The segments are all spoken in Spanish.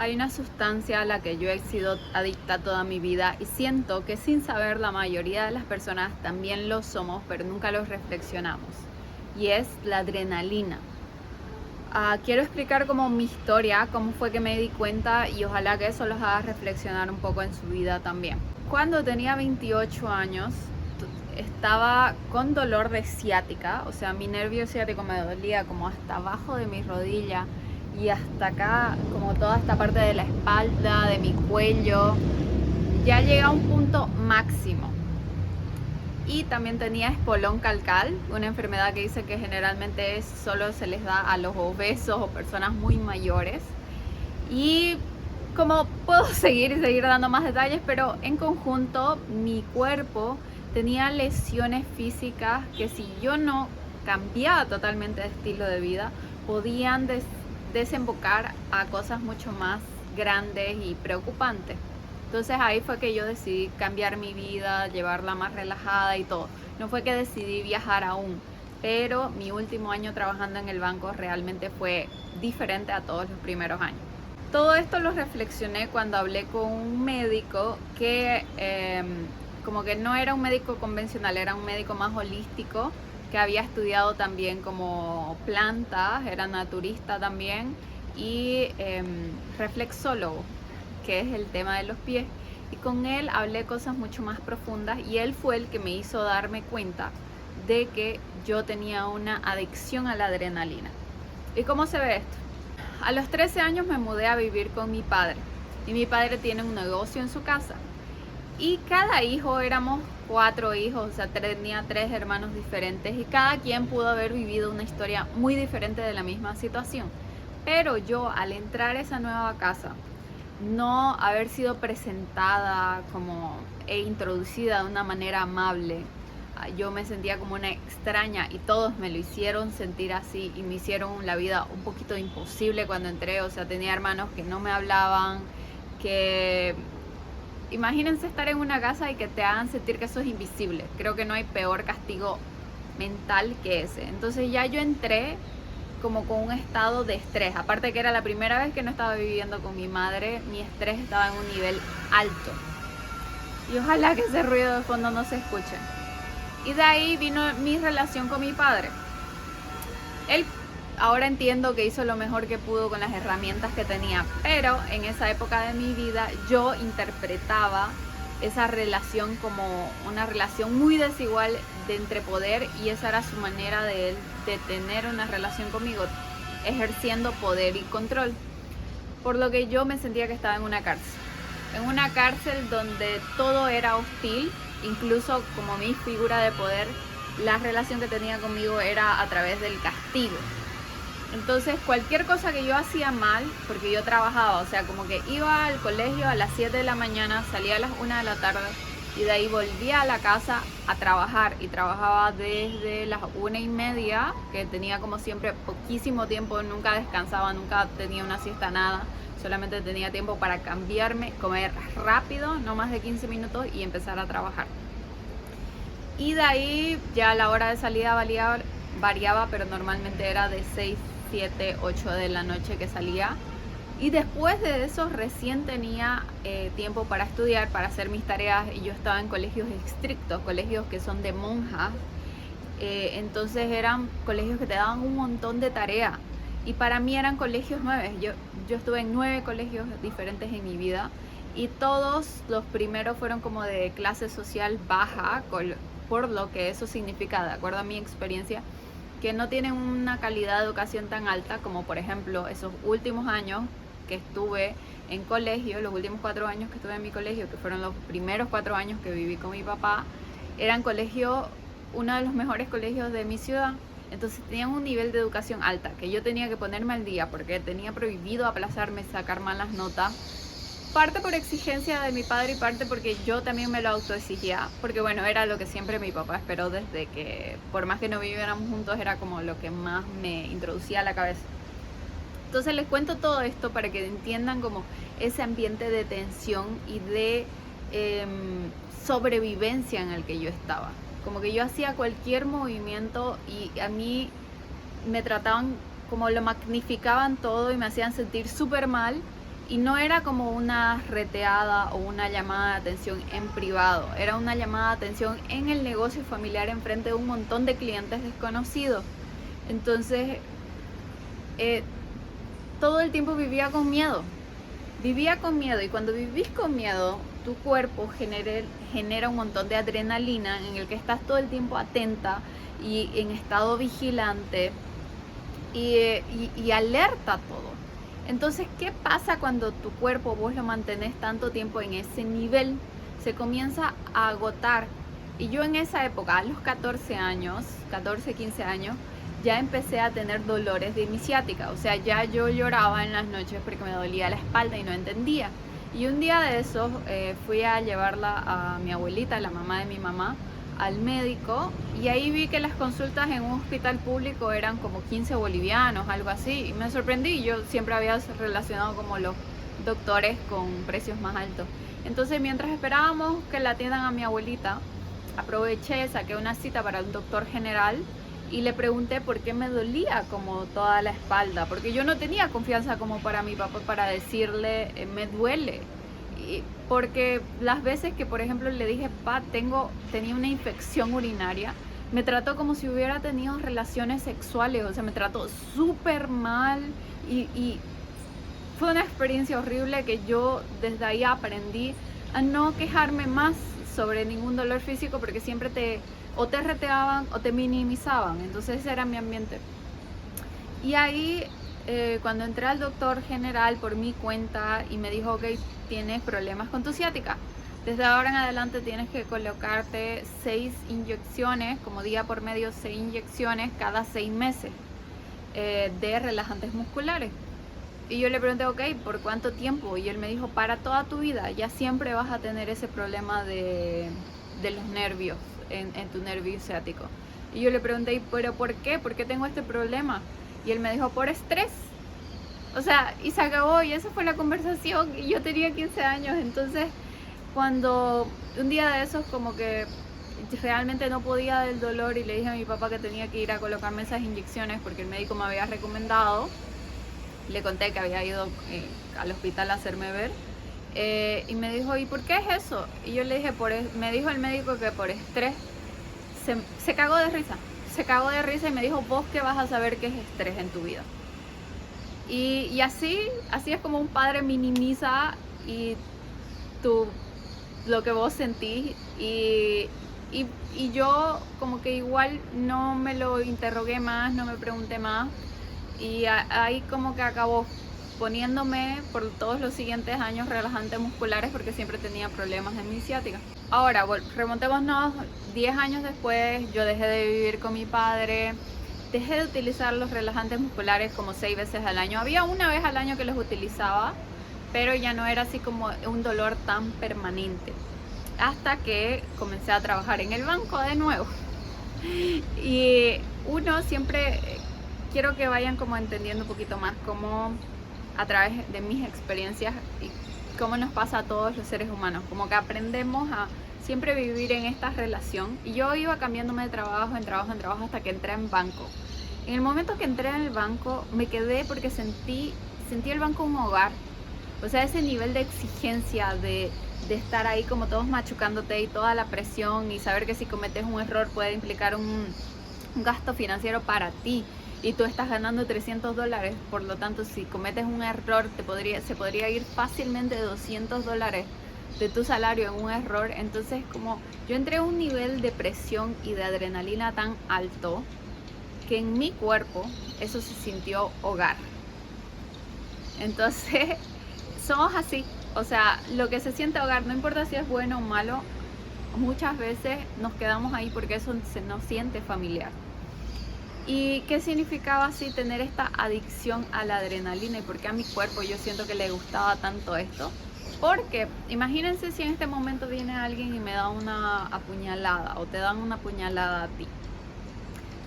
Hay una sustancia a la que yo he sido adicta toda mi vida y siento que sin saber la mayoría de las personas también lo somos, pero nunca lo reflexionamos. Y es la adrenalina. Quiero explicar como mi historia, cómo fue que me di cuenta y ojalá que eso los haga reflexionar un poco en su vida también. Cuando tenía 28 años, estaba con dolor de ciática, o sea, mi nervio ciático me dolía como hasta abajo de mi rodilla y hasta acá, como toda esta parte de la espalda, de mi cuello, ya llega a un punto máximo. Y también tenía espolón calcal, una enfermedad que dice que generalmente solo se les da a los obesos o personas muy mayores. Y como puedo seguir y seguir dando más detalles, pero en conjunto mi cuerpo tenía lesiones físicas que si yo no cambiaba totalmente de estilo de vida, podían desembocar a cosas mucho más grandes y preocupantes. Entonces ahí fue que yo decidí cambiar mi vida, llevarla más relajada y todo. No fue que decidí viajar aún, pero mi último año trabajando en el banco realmente fue diferente a todos los primeros años. Todo esto lo reflexioné cuando hablé con un médico que como que no era un médico convencional, era un médico más holístico, que había estudiado también como plantas, era naturista también y reflexólogo, que es el tema de los pies. Y con él hablé cosas mucho más profundas y él fue el que me hizo darme cuenta de que yo tenía una adicción a la adrenalina. ¿Y cómo se ve esto? A los 13 años me mudé a vivir con mi padre y mi padre tiene un negocio en su casa y cada hijo, éramos 4 hijos, o sea, tenía 3 hermanos diferentes y cada quien pudo haber vivido una historia muy diferente de la misma situación. Pero yo al entrar a esa nueva casa, no haber sido presentada como e introducida de una manera amable, yo me sentía como una extraña y todos me lo hicieron sentir así y me hicieron la vida un poquito imposible cuando entré. O sea, tenía hermanos que no me hablaban, que imagínense estar en una casa y que te hagan sentir que sos invisible. Creo que no hay peor castigo mental que ese. Entonces ya yo entré como con un estado de estrés, aparte que era la primera vez que no estaba viviendo con mi madre, mi estrés estaba en un nivel alto y ojalá que ese ruido de fondo no se escuche. Y de ahí vino mi relación con mi padre. Él, ahora entiendo que hizo lo mejor que pudo con las herramientas que tenía, pero en esa época de mi vida yo interpretaba esa relación como una relación muy desigual de entre poder y esa era su manera de él de tener una relación conmigo, ejerciendo poder y control. Por lo que yo me sentía que estaba en una cárcel donde todo era hostil, incluso como mi figura de poder, la relación que tenía conmigo era a través del castigo. Entonces cualquier cosa que yo hacía mal, porque yo trabajaba, o sea, como que iba al colegio a las 7 de la mañana, salía a las 1 de la tarde y de ahí volvía a la casa a trabajar y trabajaba desde las 1:30, que tenía como siempre poquísimo tiempo, nunca descansaba, nunca tenía una siesta, nada, solamente tenía tiempo para cambiarme, comer rápido, no más de 15 minutos y empezar a trabajar. Y de ahí ya la hora de salida variaba, pero normalmente era de 6, 7, 8 de la noche que salía. Y después de eso recién tenía tiempo para estudiar, para hacer mis tareas y yo estaba en colegios estrictos, colegios que son de monjas. Entonces eran colegios que te daban un montón de tareas y para mí eran colegios nuevos. Yo estuve en 9 colegios diferentes en mi vida y todos los primeros fueron como de clase social baja, por lo que eso significa, de acuerdo a mi experiencia, que no tienen una calidad de educación tan alta como por ejemplo esos últimos años que estuve en colegio, los últimos 4 años que estuve en mi colegio, que fueron los primeros 4 años que viví con mi papá, eran colegios, uno de los mejores colegios de mi ciudad. Entonces tenían un nivel de educación alta, que yo tenía que ponerme al día porque tenía prohibido aplazarme, sacar malas notas. Parte por exigencia de mi padre y parte porque yo también me lo autoexigía, porque bueno, era lo que siempre mi papá esperó desde que, por más que no viviéramos juntos, era como lo que más me introducía a la cabeza. Entonces les cuento todo esto para que entiendan como ese ambiente de tensión y de sobrevivencia en el que yo estaba. Como que yo hacía cualquier movimiento y a mí me trataban como lo magnificaban todo y me hacían sentir súper mal Y no era como una reteada o una llamada de atención en privado, era una llamada de atención en el negocio familiar enfrente de un montón de clientes desconocidos. Entonces, todo el tiempo vivía con miedo y cuando vivís con miedo, tu cuerpo genera un montón de adrenalina en el que estás todo el tiempo atenta y en estado vigilante y alerta a todo. Entonces, ¿qué pasa cuando tu cuerpo vos lo mantenés tanto tiempo en ese nivel? Se comienza a agotar. Y yo en esa época, a los 14 años, 14, 15 años, ya empecé a tener dolores de mi ciática. O sea, ya yo lloraba en las noches porque me dolía la espalda y no entendía. Y un día de esos fui a llevarla a mi abuelita, la mamá de mi mamá, al médico, y ahí vi que las consultas en un hospital público eran como 15 bolivianos, algo así, y me sorprendí. Yo siempre había relacionado como los doctores con precios más altos. Entonces, mientras esperábamos que la atiendan a mi abuelita, aproveché, saqué una cita para un doctor general y le pregunté por qué me dolía como toda la espalda, porque yo no tenía confianza como para mi papá para decirle me duele. Porque las veces que, por ejemplo, le dije, pa, tenía una infección urinaria, me trató como si hubiera tenido relaciones sexuales, o sea, me trató súper mal y fue una experiencia horrible que yo desde ahí aprendí a no quejarme más sobre ningún dolor físico porque siempre o te reteaban o te minimizaban, entonces ese era mi ambiente. Y ahí cuando entré al doctor general por mi cuenta y me dijo, ok, tienes problemas con tu ciática, desde ahora en adelante tienes que colocarte 6 inyecciones, como día por medio 6 inyecciones cada 6 meses de relajantes musculares. Y yo le pregunté, ok, ¿por cuánto tiempo? Y él me dijo, para toda tu vida, ya siempre vas a tener ese problema de los nervios, en tu nervio ciático. Y yo le pregunté, ¿pero por qué? ¿Por qué tengo este problema? Y él me dijo, por estrés. O sea, y se acabó, y esa fue la conversación, y yo tenía 15 años, entonces cuando un día de esos como que realmente no podía del dolor y le dije a mi papá que tenía que ir a colocarme esas inyecciones porque el médico me había recomendado, le conté que había ido al hospital a hacerme ver, y me dijo, ¿y por qué es eso? Y yo le dije, me dijo el médico que por estrés. Se cagó de risa y me dijo, vos qué vas a saber qué es estrés en tu vida. Y así es como un padre minimiza lo que vos sentís y yo como que igual no me lo interrogué más, no me pregunté más y ahí como que acabó poniéndome por todos los siguientes años relajantes musculares porque siempre tenía problemas en mi ciática. Ahora, remontémonos 10 años después, yo dejé de vivir con mi padre, dejé de utilizar los relajantes musculares como 6 veces al año. Había una vez al año que los utilizaba, pero ya no era así como un dolor tan permanente. Hasta que comencé a trabajar en el banco de nuevo. Y uno siempre, quiero que vayan como entendiendo un poquito más cómo a través de mis experiencias y cómo nos pasa a todos los seres humanos, como que aprendemos a siempre vivir en esta relación. Y yo iba cambiándome de trabajo en trabajo hasta que entré en banco. En el momento que entré en el banco me quedé porque sentí el banco un hogar. O sea, ese nivel de exigencia de estar ahí como todos machucándote y toda la presión y saber que si cometes un error puede implicar un gasto financiero para ti. Y tú estás ganando $300, por lo tanto si cometes un error se podría ir fácilmente $200 de tu salario en un error. Entonces como yo entré a un nivel de presión y de adrenalina tan alto que en mi cuerpo eso se sintió hogar. Entonces somos así, o sea, lo que se siente hogar, no importa si es bueno o malo, muchas veces nos quedamos ahí porque eso se nos siente familiar. ¿Y qué significaba así tener esta adicción a la adrenalina? ¿Y por qué a mi cuerpo yo siento que le gustaba tanto esto? Porque imagínense si en este momento viene alguien y me da una apuñalada o te dan una apuñalada a ti.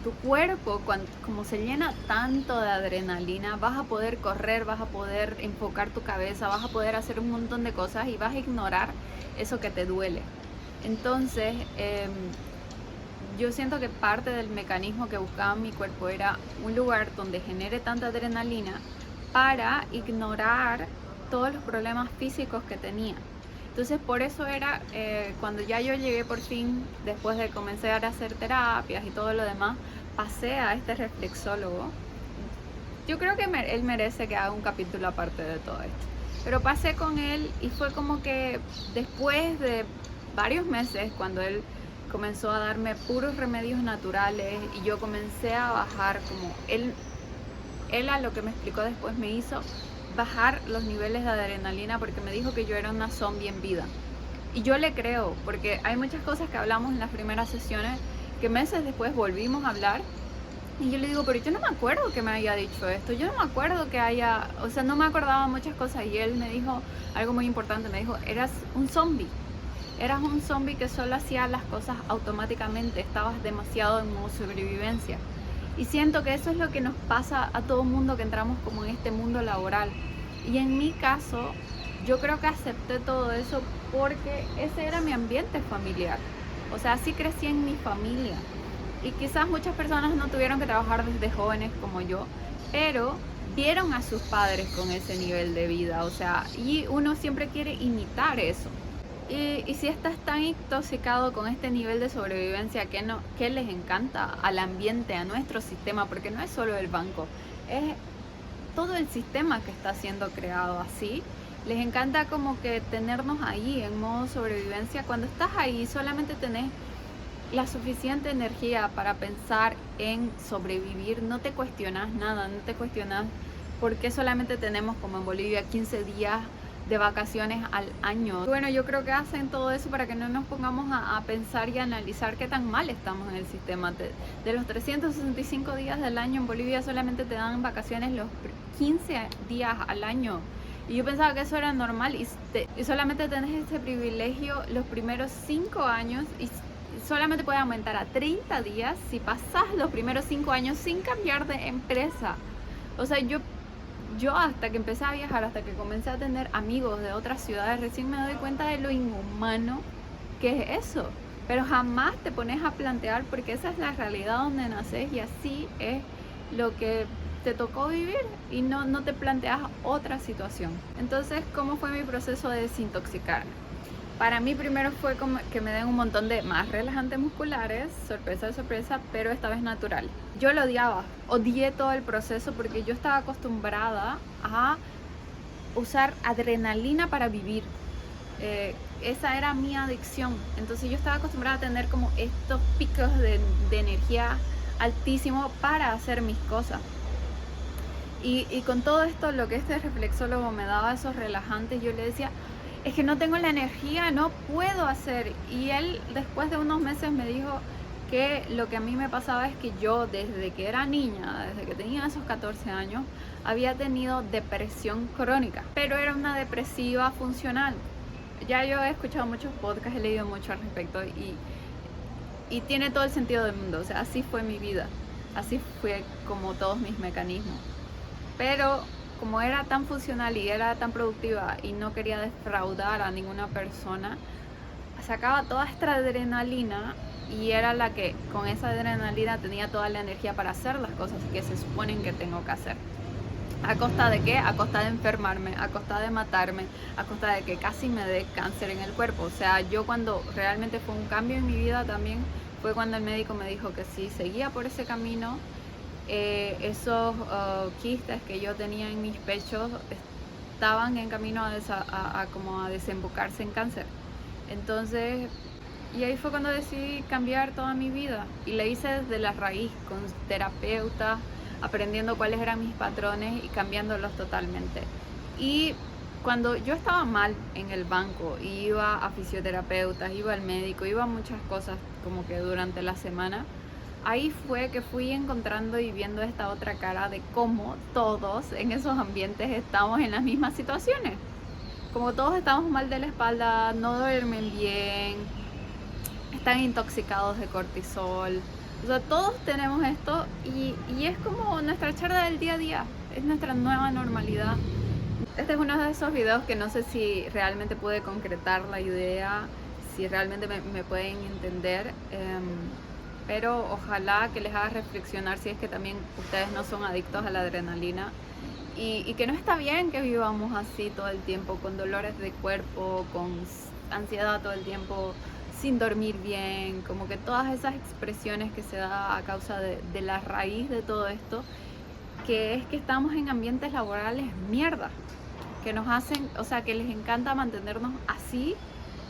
Tu cuerpo, como se llena tanto de adrenalina, vas a poder correr, vas a poder enfocar tu cabeza, vas a poder hacer un montón de cosas y vas a ignorar eso que te duele. Entonces, yo siento que parte del mecanismo que buscaba mi cuerpo era un lugar donde genere tanta adrenalina para ignorar todos los problemas físicos que tenía. Entonces por eso era, cuando ya yo llegué por fin, después de comenzar a hacer terapias y todo lo demás, pasé a este reflexólogo. Yo creo que él merece que haga un capítulo aparte de todo esto. Pero pasé con él y fue como que después de varios meses, cuando él comenzó a darme puros remedios naturales y yo comencé a bajar, como él a lo que me explicó después me hizo bajar los niveles de adrenalina, porque me dijo que yo era una zombie en vida. Y yo le creo, porque hay muchas cosas que hablamos en las primeras sesiones que meses después volvimos a hablar. Y yo le digo, pero yo no me acuerdo que me haya dicho esto, yo no me acuerdo que haya, o sea, no me acordaba muchas cosas. Y él me dijo algo muy importante, me dijo, eras un zombie que solo hacía las cosas automáticamente, estabas demasiado en modo sobrevivencia. Y siento que eso es lo que nos pasa a todo mundo que entramos como en este mundo laboral. Y en mi caso, yo creo que acepté todo eso porque ese era mi ambiente familiar. O sea, así crecí en mi familia. Y quizás muchas personas no tuvieron que trabajar desde jóvenes como yo, pero vieron a sus padres con ese nivel de vida, o sea, y uno siempre quiere imitar eso. Y si estás tan intoxicado con este nivel de sobrevivencia, ¿qué les encanta al ambiente, a nuestro sistema? Porque no es solo el banco, es todo el sistema que está siendo creado así. Les encanta como que tenernos ahí en modo sobrevivencia. Cuando estás ahí solamente tenés la suficiente energía para pensar en sobrevivir, no te cuestionas nada, no te cuestionas por qué solamente tenemos, como en Bolivia, 15 días de vacaciones al año. Bueno, yo creo que hacen todo eso para que no nos pongamos a pensar y a analizar qué tan mal estamos en el sistema. De los 365 días del año en Bolivia solamente te dan vacaciones los 15 días al año. Y yo pensaba que eso era normal y solamente tenés ese privilegio los primeros 5 años y solamente puede aumentar a 30 días si pasas los primeros 5 años sin cambiar de empresa. O sea, yo hasta que empecé a viajar, hasta que comencé a tener amigos de otras ciudades, recién me doy cuenta de lo inhumano que es eso. Pero jamás te pones a plantear, porque esa es la realidad donde naces y así es lo que te tocó vivir y no te planteas otra situación. Entonces, ¿cómo fue mi proceso de desintoxicarme? Para mí primero fue como que me den un montón de más relajantes musculares, sorpresa, pero esta vez natural. Yo lo odié todo el proceso porque yo estaba acostumbrada a usar adrenalina para vivir. Esa era mi adicción. Entonces yo estaba acostumbrada a tener como estos picos de energía altísimos para hacer mis cosas. Y con todo esto, lo que este reflexólogo me daba, esos relajantes, yo le decía, es que no tengo la energía, no puedo hacer. Y él después de unos meses me dijo que lo que a mí me pasaba es que yo desde que era niña, desde que tenía esos 14 años, había tenido depresión crónica, pero era una depresiva funcional. Ya yo he escuchado muchos podcasts, he leído mucho al respecto y tiene todo el sentido del mundo. O sea, así fue mi vida, así fue como todos mis mecanismos. Pero como era tan funcional y era tan productiva y no quería defraudar a ninguna persona, sacaba toda esta adrenalina y era la que con esa adrenalina tenía toda la energía para hacer las cosas que se suponen que tengo que hacer. ¿A costa de qué? A costa de enfermarme, a costa de matarme, a costa de que casi me dé cáncer en el cuerpo. O sea, yo cuando realmente fue un cambio en mi vida también fue cuando el médico me dijo que si seguía por ese camino, esos quistes que yo tenía en mis pechos estaban en camino como a desembocarse en cáncer. Entonces, y ahí fue cuando decidí cambiar toda mi vida y le hice desde la raíz, con terapeutas, aprendiendo cuáles eran mis patrones y cambiándolos totalmente. Y cuando yo estaba mal en el banco, iba a fisioterapeutas, iba al médico, iba a muchas cosas como que durante la semana, ahí fue que fui encontrando y viendo esta otra cara de cómo todos en esos ambientes estamos en las mismas situaciones. Como todos estamos mal de la espalda, no duermen bien, están intoxicados de cortisol. O sea, todos tenemos esto y es como nuestra charla del día a día, es nuestra nueva normalidad. Este es uno de esos videos que no sé si realmente pude concretar la idea, si realmente me pueden entender. Pero ojalá que les haga reflexionar si es que también ustedes no son adictos a la adrenalina y que no está bien que vivamos así todo el tiempo, con dolores de cuerpo, con ansiedad todo el tiempo, sin dormir bien, como que todas esas expresiones que se da a causa de la raíz de todo esto, que es que estamos en ambientes laborales mierda, que nos hacen, o sea, que les encanta mantenernos así,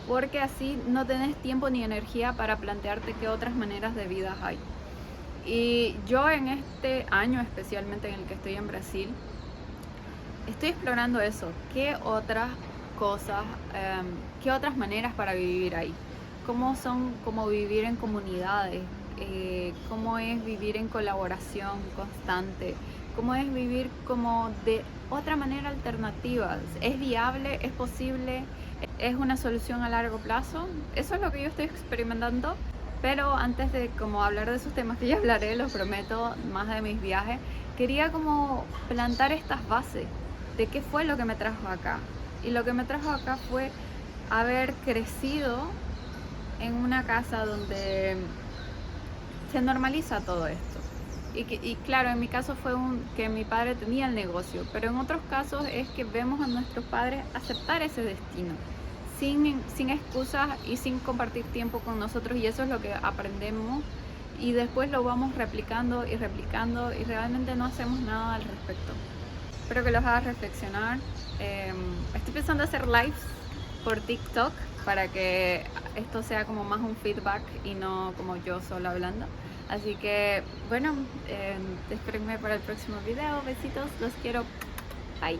porque así no tenés tiempo ni energía para plantearte qué otras maneras de vida hay. Y yo en este año, especialmente en el que estoy en Brasil, estoy explorando eso, qué otras cosas, qué otras maneras para vivir ahí, cómo son, como vivir en comunidades, cómo es vivir en colaboración constante, cómo es vivir como de otra manera alternativa. ¿Es viable? ¿Es posible? ¿Es una solución a largo plazo? Eso es lo que yo estoy experimentando. Pero antes de como hablar de esos temas que ya hablaré, los prometo, más de mis viajes, quería como plantar estas bases de qué fue lo que me trajo acá. Y lo que me trajo acá fue haber crecido en una casa donde se normaliza todo esto. Y claro, en mi caso fue que mi padre tenía el negocio, pero en otros casos es que vemos a nuestros padres aceptar ese destino, sin excusas y sin compartir tiempo con nosotros, y eso es lo que aprendemos y después lo vamos replicando y replicando y realmente no hacemos nada al respecto. Espero que los haga reflexionar. Estoy pensando hacer lives por TikTok para que esto sea como más un feedback y no como yo solo hablando. Así que bueno, espérenme para el próximo video. Besitos, los quiero. Bye.